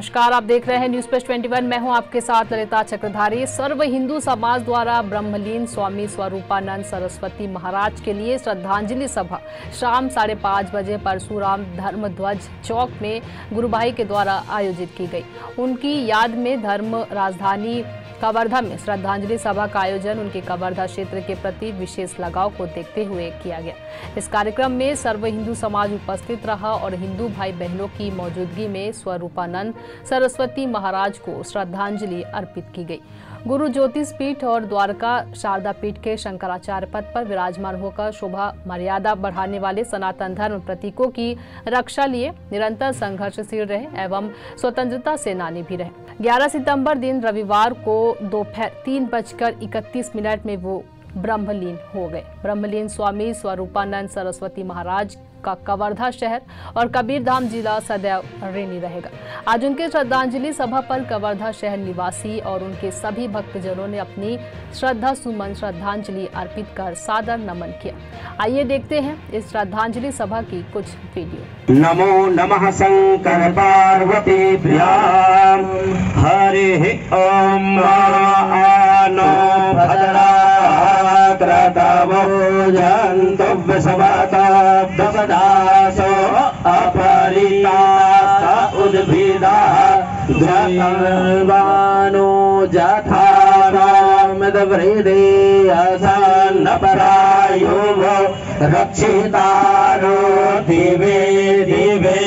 नमस्कार, आप देख रहे हैं न्यूज प्लस 21। मैं हूं आपके साथ ललिता चक्रधारी। सर्व हिंदू समाज द्वारा ब्रह्मलीन स्वामी स्वरूपानंद सरस्वती महाराज के लिए श्रद्धांजलि सभा शाम 5:30 बजे परशुराम धर्मध्वज चौक में गुरुभाई के द्वारा आयोजित की गई। उनकी याद में धर्म राजधानी कवर्धा में श्रद्धांजलि सभा का आयोजन उनके कवर्धा क्षेत्र के प्रति विशेष लगाव को देखते हुए किया गया। इस कार्यक्रम में सर्व हिंदू समाज उपस्थित रहा और हिंदू भाई बहनों की मौजूदगी में स्वरूपानंद सरस्वती महाराज को श्रद्धांजलि अर्पित की गई। गुरु ज्योतिष पीठ और द्वारका शारदा पीठ के शंकराचार्य पद पर विराजमान होकर शोभा मर्यादा बढ़ाने वाले सनातन धर्म प्रतीकों की रक्षा लिए निरंतर संघर्षशील रहे एवं स्वतंत्रता सेनानी भी रहे। 11 सितंबर दिन रविवार को दोपहर 3:31 में वो ब्रह्मलीन हो गए। ब्रह्मलीन स्वामी स्वरूपानंद सरस्वती महाराज का कवर्धा शहर और कबीरधाम जिला सदैव ऋणी रहेगा। आज उनके श्रद्धांजलि सभा पर कवर्धा शहर निवासी और उनके सभी भक्तजनों ने अपनी श्रद्धा सुमन श्रद्धांजलि अर्पित कर सादर नमन किया। आइए देखते हैं इस श्रद्धांजलि सभा की कुछ वीडियो। नमो नमः शंकर पार्वती प्रियाम हरि ओम आनो भद्रा क्रतवो जन्तु विषवाताब्दपदासो अपरिता उद्भिदा ग्रहवानो जठारामदवृदे असन्नपरायो रक्षितारो दिवे दिवे।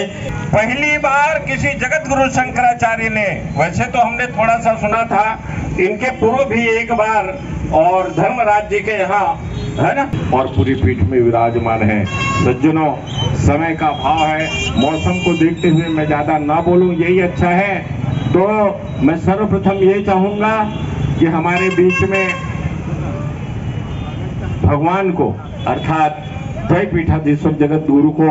पहली बार किसी जगत गुरु शंकराचार्य ने, वैसे तो हमने थोड़ा सा सुना था, इनके पूर्व भी एक बार और धर्मराज जी के यहाँ है ना, और पूरी पीठ में विराजमान है। सज्जनों, समय का भाव है, मौसम को देखते हुए मैं ज्यादा ना बोलूं, यही अच्छा है। तो मैं सर्वप्रथम ये चाहूंगा कि हमारे बीच में भगवान को अर्थात जय पीठाधीश्वर जगत गुरु को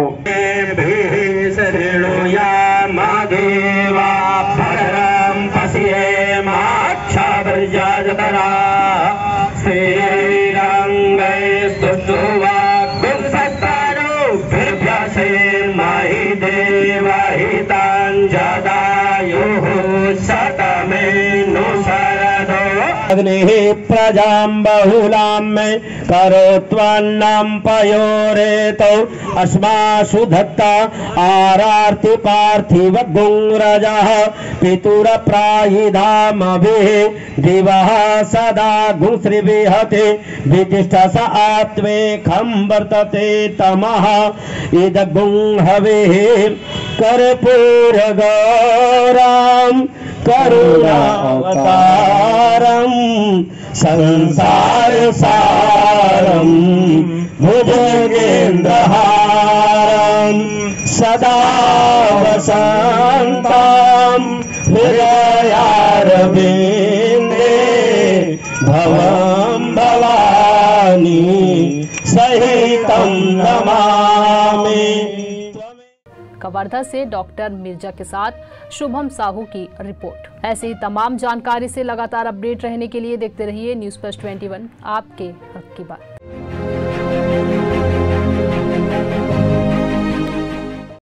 प्रजां बहुलां में करोत्वन्नं पयोरेतो अस्मासु दत्ता आरार्ति पार्थिव गुंरजः पितुरप्रायिधामभिः दिवः सदा गुंश्रीविहते वितिष्ठ स आत्मेकं वर्तते तमः इद गुंहविः कर्पूरगौरं करुणावतारं संसार सारं भुजगेन्द्रहारं सदा वसन्तं हृदयारविन्दे भवं भवानी सहितं नमामि। कवर्धा से डॉक्टर मिर्जा के साथ शुभम साहू की रिपोर्ट। ऐसी तमाम जानकारी से लगातार अपडेट रहने के लिए देखते रहिए न्यूज प्लस 21, आपके हक की बात।